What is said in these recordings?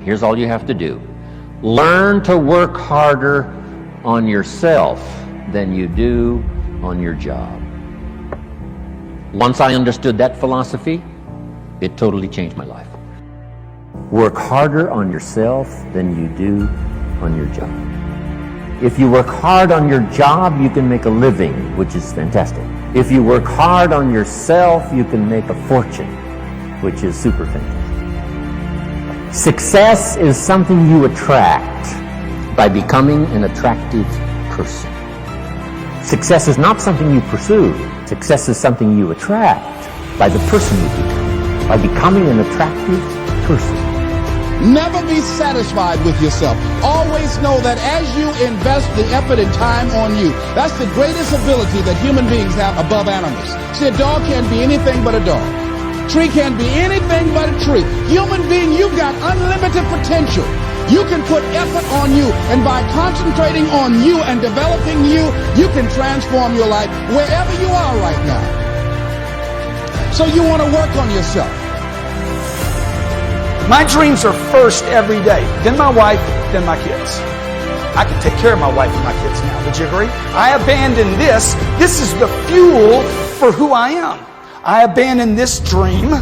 Here's all you have to do. Learn to work harder on yourself than you do on your job. Once I understood that philosophy, it totally changed my life. Work harder on yourself than you do on your job. If you work hard on your job, you can make a living, which is fantastic. If you work hard on yourself, you can make a fortune, which is super fantastic. Success is something you attract by becoming an attractive person. Success is not something you pursue. Success is something you attract by the person you become, by becoming an attractive person. Never be satisfied with yourself. Always know that as you invest the effort and time on you, that's the greatest ability that human beings have above animals. See, a dog can't be anything but a dog. Tree can't be anything but a tree. Human being, you've got unlimited potential. You can put effort on you, and by concentrating on you and developing you, you can transform your life wherever you are right now. So you want to work on yourself. My dreams are first every day, then my wife, then my kids. I can take care of my wife and my kids now, would you agree? I abandoned this. This is the fuel for who I am. I abandon this dream,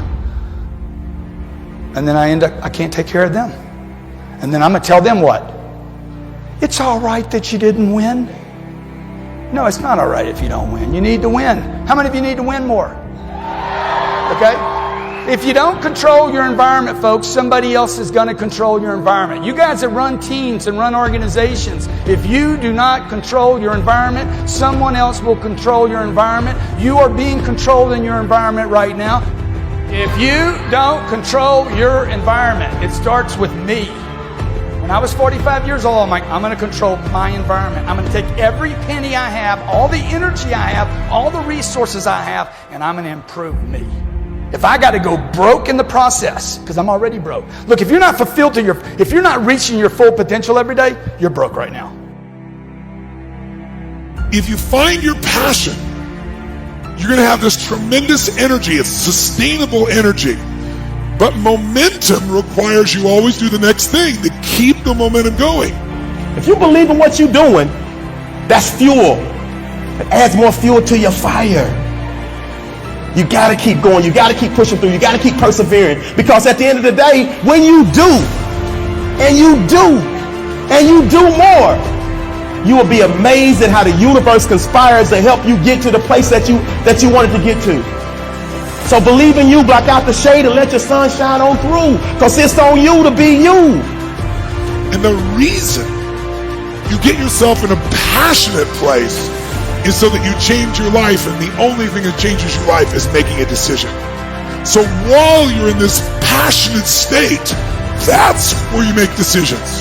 and then I can't take care of them. And then I'm going to tell them what? It's all right that you didn't win. No, it's not all right if you don't win. You need to win. How many of you need to win more? Okay? If you don't control your environment, folks, somebody else is going to control your environment. You guys that run teams and run organizations, if you do not control your environment, someone else will control your environment. You are being controlled in your environment right now. If you don't control your environment, it starts with me. When I was 45 years old, I'm like, I'm going to control my environment. I'm going to take every penny I have, all the energy I have, all the resources I have, and I'm going to improve me. If I got to go broke in the process, because I'm already broke. Look, if you're not fulfilled if you're not reaching your full potential every day, you're broke right now. If you find your passion, you're going to have this tremendous energy. It's sustainable energy. But momentum requires you always do the next thing to keep the momentum going. If you believe in what you're doing, that's fuel. It adds more fuel to your fire. You got to keep going. You got to keep pushing through. You got to keep persevering. Because at the end of the day, when you do, and you do, and you do more, you will be amazed at how the universe conspires to help you get to the place that you wanted to get to. So believe in you, block out the shade, and let your sun shine on through. Because it's on you to be you. And the reason you get yourself in a passionate place is so that you change your life, and the only thing that changes your life is making a decision. So while you're in this passionate state, that's where you make decisions.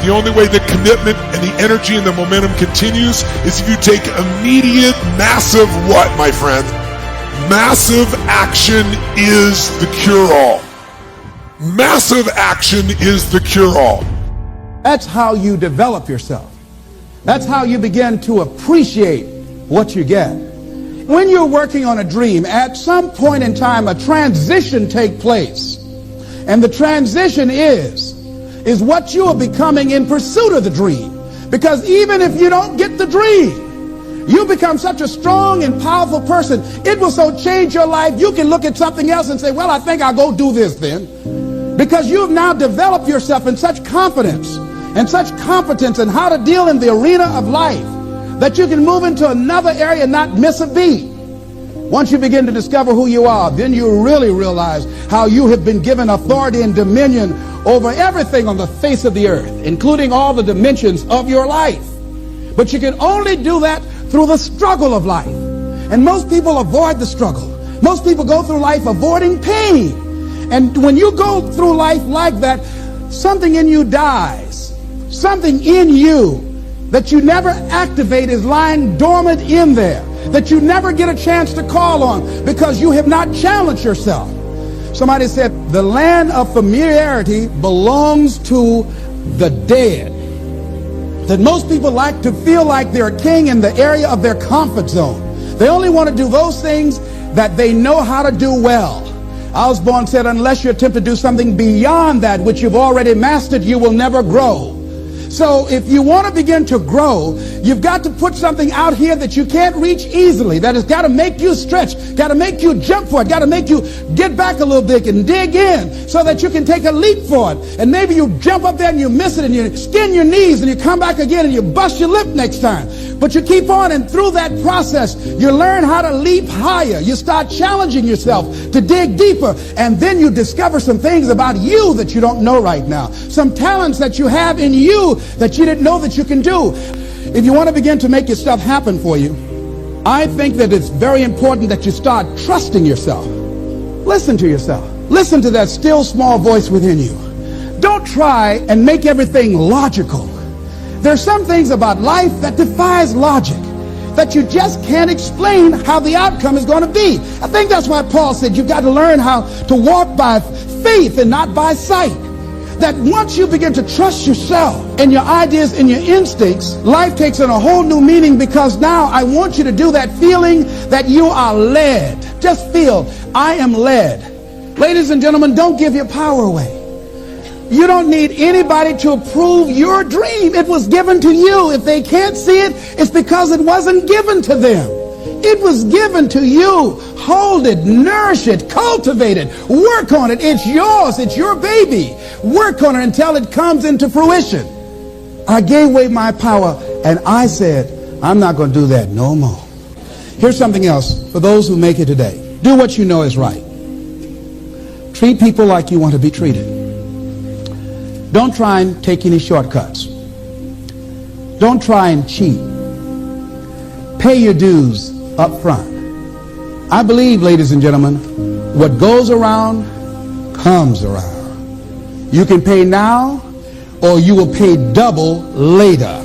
The only way the commitment and the energy and the momentum continues is if you take immediate, massive what, my friend? Massive action is the cure-all. Massive action is the cure-all. That's how you develop yourself. That's how you begin to appreciate what you get. When you're working on a dream, at some point in time, a transition takes place. And the transition is what you are becoming in pursuit of the dream. Because even if you don't get the dream, you become such a strong and powerful person. It will so change your life, you can look at something else and say, well, I think I'll go do this then. Because you have now developed yourself in such confidence and such competence in how to deal in the arena of life that you can move into another area and not miss a beat. Once you begin to discover who you are, then you really realize how you have been given authority and dominion over everything on the face of the earth, including all the dimensions of your life. But you can only do that through the struggle of life. And most people avoid the struggle. Most people go through life avoiding pain. And when you go through life like that, something in you dies. Something in you that you never activate is lying dormant in there, that you never get a chance to call on because you have not challenged yourself. Somebody said the land of familiarity belongs to the dead. That most people like to feel like they're a king in the area of their comfort zone. They only want to do those things that they know how to do well. Osborne said, unless you attempt to do something beyond that which you've already mastered, you will never grow. So if you want to begin to grow, you've got to put something out here that you can't reach easily, that has got to make you stretch, got to make you jump for it, got to make you get back a little bit and dig in so that you can take a leap for it. And maybe you jump up there and you miss it and you skin your knees and you come back again and you bust your lip next time. But you keep on, and through that process, you learn how to leap higher. You start challenging yourself to dig deeper, and then you discover some things about you that you don't know right now. Some talents that you have in you that you didn't know that you can do. If you want to begin to make your stuff happen for you, I think that it's very important that you start trusting yourself. Listen to yourself. Listen to that still small voice within you. Don't try and make everything logical. There's some things about life that defies logic, that you just can't explain how the outcome is going to be. I think that's why Paul said you've got to learn how to walk by faith and not by sight. That once you begin to trust yourself and your ideas and your instincts, life takes on a whole new meaning, because now I want you to do that feeling that you are led. Just feel, I am led. Ladies and gentlemen, don't give your power away. You don't need anybody to approve your dream. It was given to you. If they can't see it, it's because it wasn't given to them. It was given to you. Hold it, nourish it, cultivate it, work on it. It's yours. It's your baby. Work on it until it comes into fruition. I gave away my power and I said, I'm not going to do that no more. Here's something else for those who make it today. Do what you know is right. Treat people like you want to be treated. Don't try and take any shortcuts. Don't try and cheat. Pay your dues up front. I believe, ladies and gentlemen, what goes around comes around. You can pay now, or you will pay double later.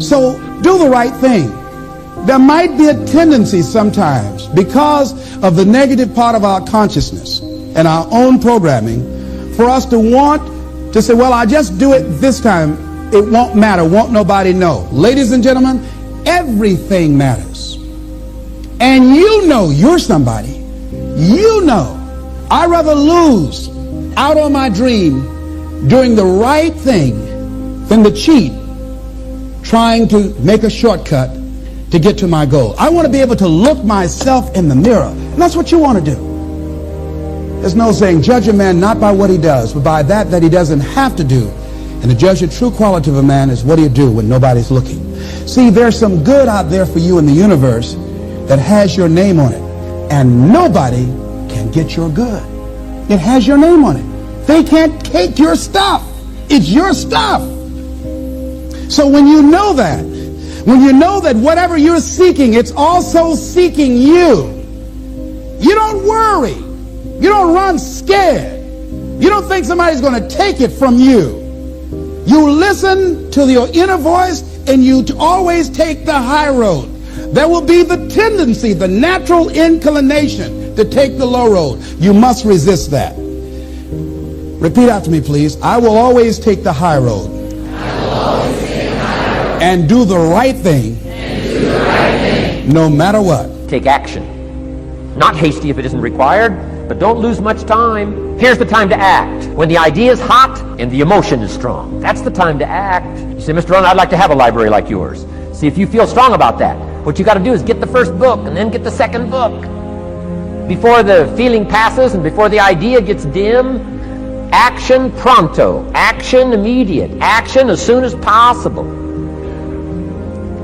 So do the right thing. There might be a tendency sometimes, because of the negative part of our consciousness and our own programming, for us to want to say, well, I just do it this time. It won't matter. Won't nobody know. Ladies and gentlemen, everything matters. And you know you're somebody. You know. I'd rather lose out on my dream doing the right thing than to cheat trying to make a shortcut to get to my goal. I want to be able to look myself in the mirror. And that's what you want to do. There's no saying, judge a man not by what he does, but by that he doesn't have to do. And to judge the true quality of a man is what do you do when nobody's looking. See, there's some good out there for you in the universe that has your name on it. And nobody can get your good. It has your name on it. They can't take your stuff. It's your stuff. So when you know that whatever you're seeking, it's also seeking you, you don't worry. You don't run scared. You don't think somebody's going to take it from you. You listen to your inner voice, and you always take the high road. There will be the tendency, the natural inclination to take the low road. You must resist that. Repeat after me, please. I will always take the high road. I will always take the high road. And do the right thing. No matter what. Take action. Not hasty if it isn't required. But don't lose much time. Here's the time to act. When the idea is hot and the emotion is strong. That's the time to act. You say, Mr. Rohn, I'd like to have a library like yours. See, if you feel strong about that, what you got to do is get the first book and then get the second book. Before the feeling passes and before the idea gets dim, action pronto. Action immediate. Action as soon as possible.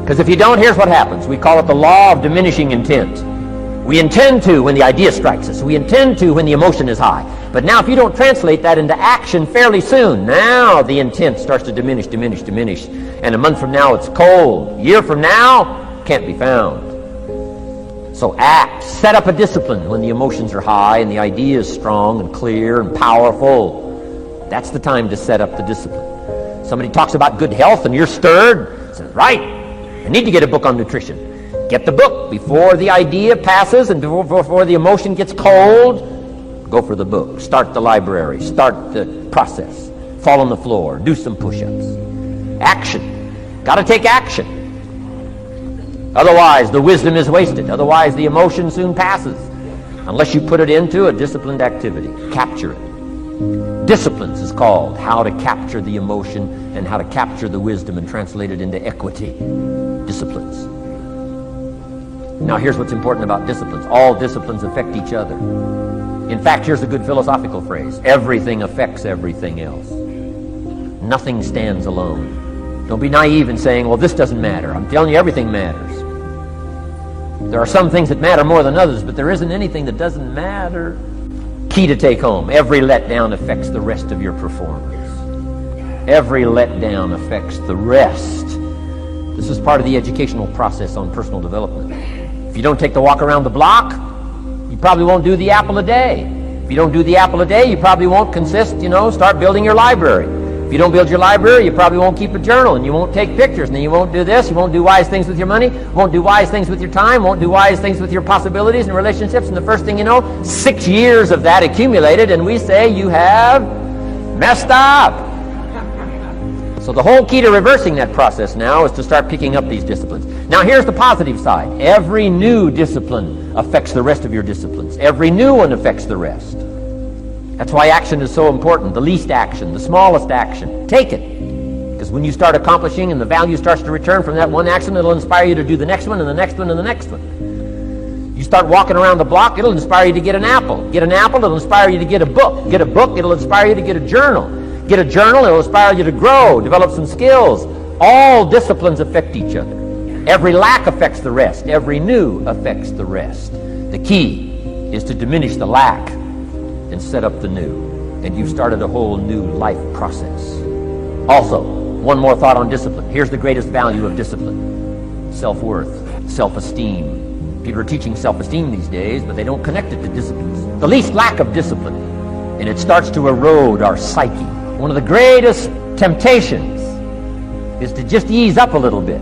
Because if you don't, here's what happens. We call it the law of diminishing intent. We intend to when the idea strikes us. We intend to when the emotion is high. But now if you don't translate that into action fairly soon, now the intent starts to diminish. And a month from now it's cold. A year from now, can't be found. So act. Set up a discipline when the emotions are high and the idea is strong and clear and powerful. That's the time to set up the discipline. Somebody talks about good health and you're stirred. Says, right, I need to get a book on nutrition. Get the book before the idea passes and before the emotion gets cold. Go for the book. Start the library. Start the process. Fall on the floor. Do some push-ups. Action. Got to take action. Otherwise, the wisdom is wasted. Otherwise, the emotion soon passes. unless you put it into a disciplined activity. Capture it. Disciplines is called how to capture the emotion and how to capture the wisdom and translate it into equity. Disciplines. Now here's what's important about disciplines. All disciplines affect each other. In fact, here's a good philosophical phrase. Everything affects everything else. Nothing stands alone. Don't be naive in saying, well, this doesn't matter. I'm telling you, everything matters. There are some things that matter more than others, but there isn't anything that doesn't matter. Key to take home. Every letdown affects the rest of your performance. Every letdown affects the rest. This is part of the educational process on personal development. If you don't take the walk around the block, you probably won't do the apple a day. If you don't do the apple a day, you probably won't start building your library. If you don't build your library, you probably won't keep a journal, and you won't take pictures, and then you won't do this, you won't do wise things with your money, won't do wise things with your time, won't do wise things with your possibilities and relationships, and the first thing you know, 6 years of that accumulated, and we say you have messed up. So the whole key to reversing that process now is to start picking up these disciplines. Now here's the positive side. Every new discipline affects the rest of your disciplines. Every new one affects the rest. That's why action is so important. The least action, the smallest action. Take it. Because when you start accomplishing and the value starts to return from that one action, it'll inspire you to do the next one and the next one and the next one. You start walking around the block, it'll inspire you to get an apple. Get an apple, it'll inspire you to get a book. Get a book, it'll inspire you to get a journal. Get a journal, it'll inspire you to grow, develop some skills. All disciplines affect each other. Every lack affects the rest. Every new affects the rest. The key is to diminish the lack and set up the new. And you've started a whole new life process. Also, one more thought on discipline. Here's the greatest value of discipline. Self-worth, self-esteem. People are teaching self-esteem these days, but they don't connect it to disciplines. The least lack of discipline, and it starts to erode our psyche. One of the greatest temptations is to just ease up a little bit,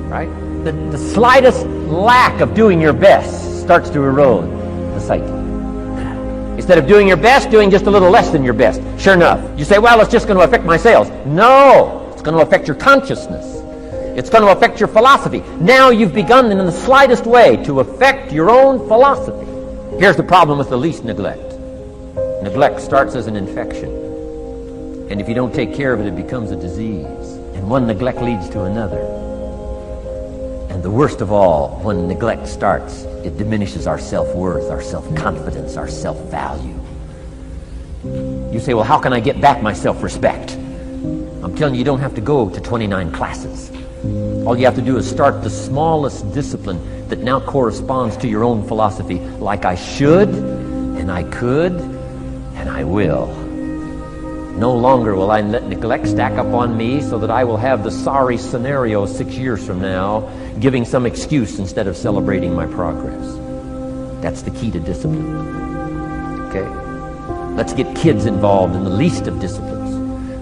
right? The slightest lack of doing your best starts to erode the psyche. Instead of doing your best, doing just a little less than your best. Sure enough, you say, well, it's just going to affect my sales. No, it's going to affect your consciousness. It's going to affect your philosophy. Now you've begun in the slightest way to affect your own philosophy. Here's the problem with the least neglect. Neglect starts as an infection. And if you don't take care of it, it becomes a disease. And one neglect leads to another. And the worst of all, when neglect starts, it diminishes our self-worth, our self-confidence, our self-value. You say, well, how can I get back my self-respect? I'm telling you, you don't have to go to 29 classes. All you have to do is start the smallest discipline that now corresponds to your own philosophy, like I should, and I could, and I will. No longer will I let neglect stack up on me so that I will have the sorry scenario 6 years from now, giving some excuse instead of celebrating my progress. That's the key to discipline. Okay? Let's get kids involved in the least of disciplines.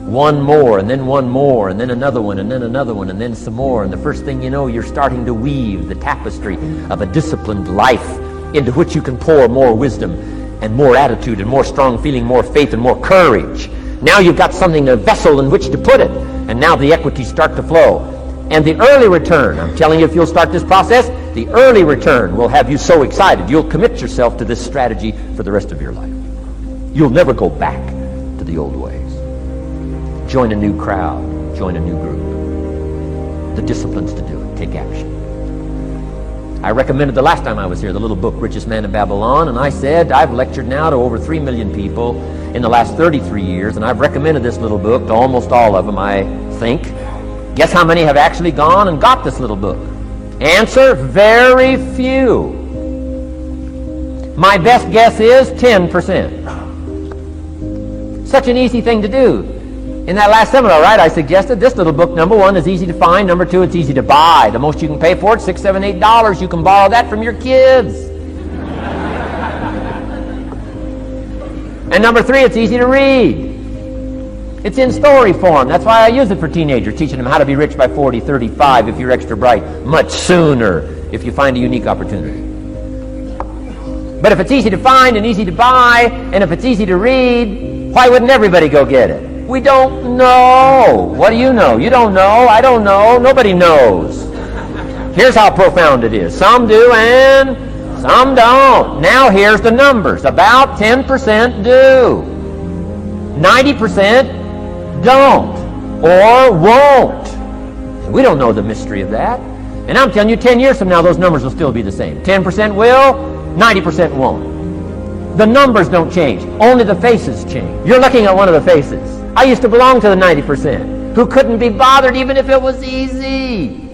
One more, and then one more, and then another one, and then another one, and then some more. And the first thing you know, you're starting to weave the tapestry of a disciplined life into which you can pour more wisdom and more attitude and more strong feeling, more faith and more courage. Now you've got something, a vessel in which to put it. And now the equities start to flow. And the early return, I'm telling you, if you'll start this process, the early return will have you so excited. You'll commit yourself to this strategy for the rest of your life. You'll never go back to the old ways. Join a new crowd. Join a new group. The disciplines to do it. Take action. I recommended the last time I was here the little book, Richest Man in Babylon, and I said I've lectured now to over 3 million people in the last 33 years, and I've recommended this little book to almost all of them, I think. Guess how many have actually gone and got this little book? Answer, very few. My best guess is 10%. Such an easy thing to do. In that last seminar, right, I suggested this little book, number one, is easy to find. Number two, it's easy to buy. The most you can pay for it, $6, $7, $8. You can borrow that from your kids. And number three, it's easy to read. It's in story form. That's why I use it for teenagers, teaching them how to be rich by 40, 35 if you're extra bright, much sooner if you find a unique opportunity. But if it's easy to find and easy to buy, and if it's easy to read, why wouldn't everybody go get it? We don't know. What do you know? You don't know. I don't know. Nobody knows. Here's how profound it is. Some do and some don't. Now here's the numbers. About 10% do. 90% don't or won't. We don't know the mystery of that. And I'm telling you, 10 years from now, those numbers will still be the same. 10% will, 90% won't. The numbers don't change. Only the faces change. You're looking at one of the faces. I used to belong to the 90% who couldn't be bothered even if it was easy.